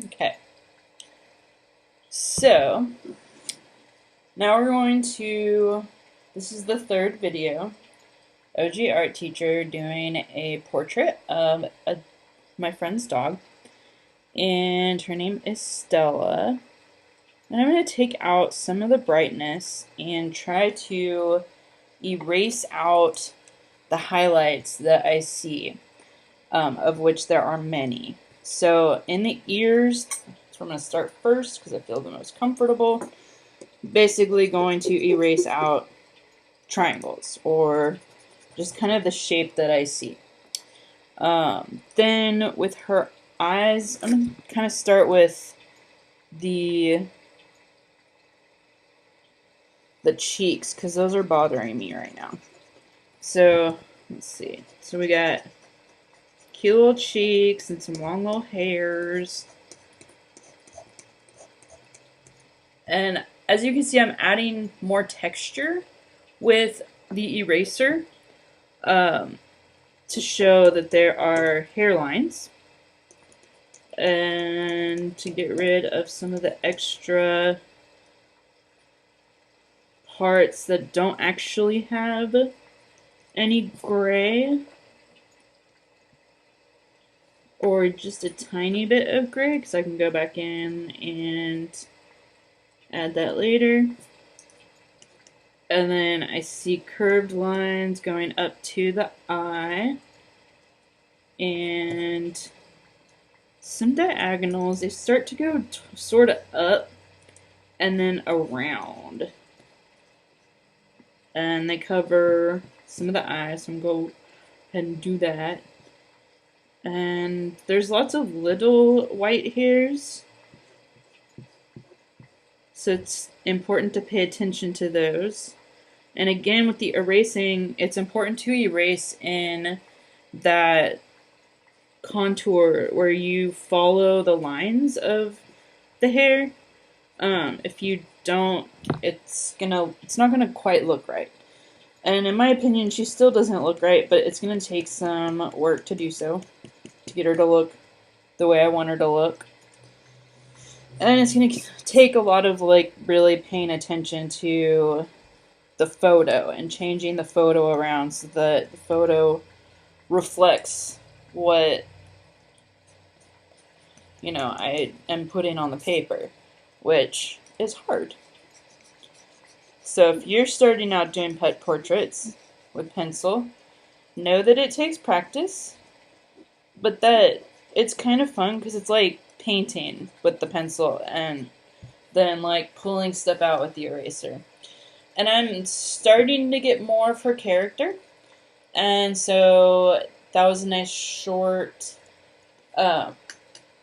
Okay, so now we're going to, this is the third video, OG art teacher doing a portrait of my friend's dog, and her name is Stella. And I'm going to take out some of the brightness and try to erase out the highlights that I see, of which there are many. So in the ears, that's where I'm going to start first because I feel the most comfortable. Basically going to erase out triangles or just kind of the shape that I see. Then with her eyes, I'm going to kind of start with the cheeks because those are bothering me right now. So let's see. So we got cute little cheeks and some long little hairs. And as you can see, I'm adding more texture with the eraser to show that there are hairlines and to get rid of some of the extra parts that don't actually have any gray or just a tiny bit of gray, because I can go back in and add that later. And then I see curved lines going up to the eye and some diagonals. They start to go sort of up and then around. And they cover some of the eyes, so I'm going to go ahead and do that. And there's lots of little white hairs, so it's important to pay attention to those. And again, with the erasing, it's important to erase in that contour where you follow the lines of the hair. If you don't, it's not gonna quite look right. And in my opinion, she still doesn't look right, but it's gonna take some work to do so, to get her to look the way I want her to look. And it's gonna take a lot of really paying attention to the photo and changing the photo around so that the photo reflects what I am putting on the paper, which is hard. So if you're starting out doing pet portraits with pencil, know that it takes practice, but that it's kind of fun because it's like painting with the pencil and then pulling stuff out with the eraser. And I'm starting to get more of her character, and so that was a nice short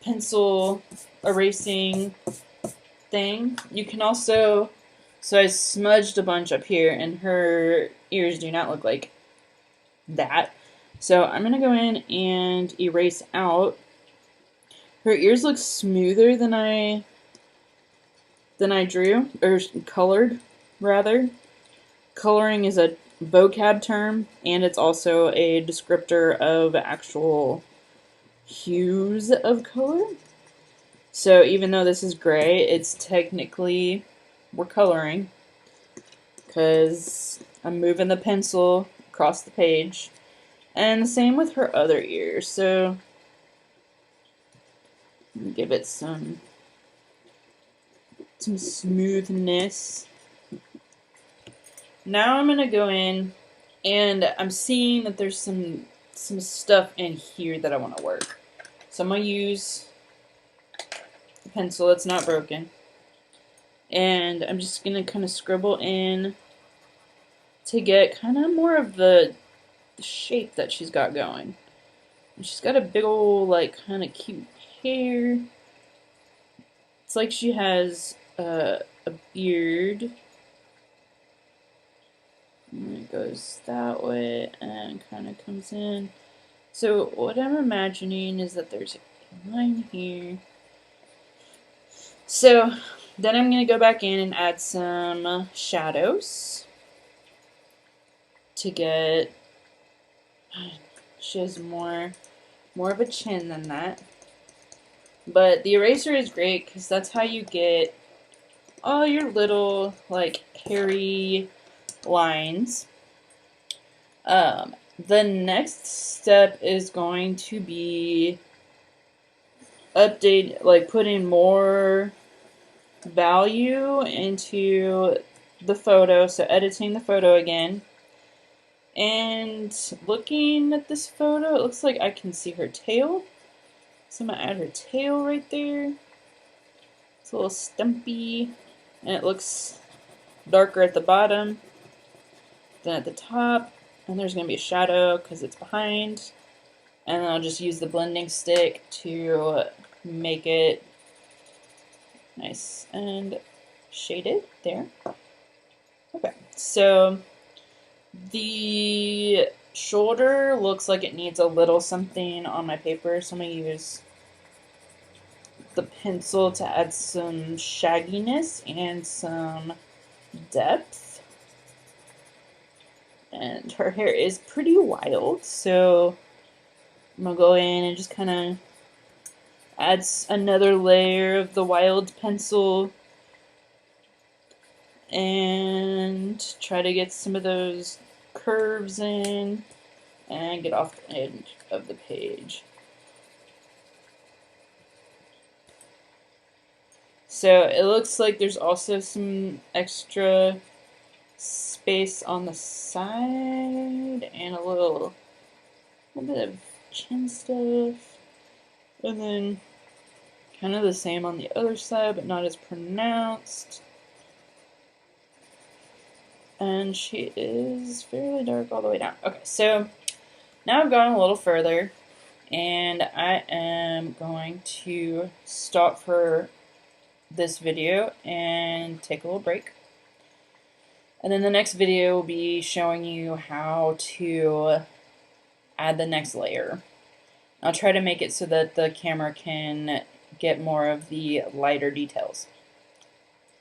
pencil erasing thing. You can also, so I smudged a bunch up here, and her ears do not look like that. So I'm going to go in and erase out. Her ears look smoother than I drew, or colored, rather. Coloring is a vocab term, and it's also a descriptor of actual hues of color. So even though this is gray, it's technically, we're coloring, because I'm moving the pencil across the page. And the same with her other ear. So give it some smoothness. Now I'm gonna go in, and I'm seeing that there's some stuff in here that I want to work. So I'm gonna use a pencil that's not broken, and I'm just gonna kind of scribble in to get kind of more of the shape that she's got going. And she's got a big old kind of cute hair. It's like she has a beard. And it goes that way and kind of comes in. So what I'm imagining is that there's a line here. So then I'm going to go back in and add some shadows to get, she has more of a chin than that. But the eraser is great because that's how you get all your little, like, hairy lines. The next step is going to be putting more value into the photo, so editing the photo again. And looking at this photo, it looks like I can see her tail. So I'm going to add her tail right there. It's a little stumpy, and it looks darker at the bottom than at the top. And there's going to be a shadow because it's behind. And then I'll just use the blending stick to make it nice and shaded there. Okay, so the shoulder looks like it needs a little something on my paper, so I'm going to use the pencil to add some shagginess and some depth. And her hair is pretty wild, so I'm going to go in and just kind of add another layer of the wild pencil and try to get some of those curves in and get off the edge of the page. So it looks like there's also some extra space on the side and a little bit of chin stuff. And then kind of the same on the other side, but not as pronounced. And she is fairly dark all the way down. Okay, so now I've gone a little further, and I am going to stop for this video and take a little break. And then the next video will be showing you how to add the next layer. I'll try to make it so that the camera can get more of the lighter details.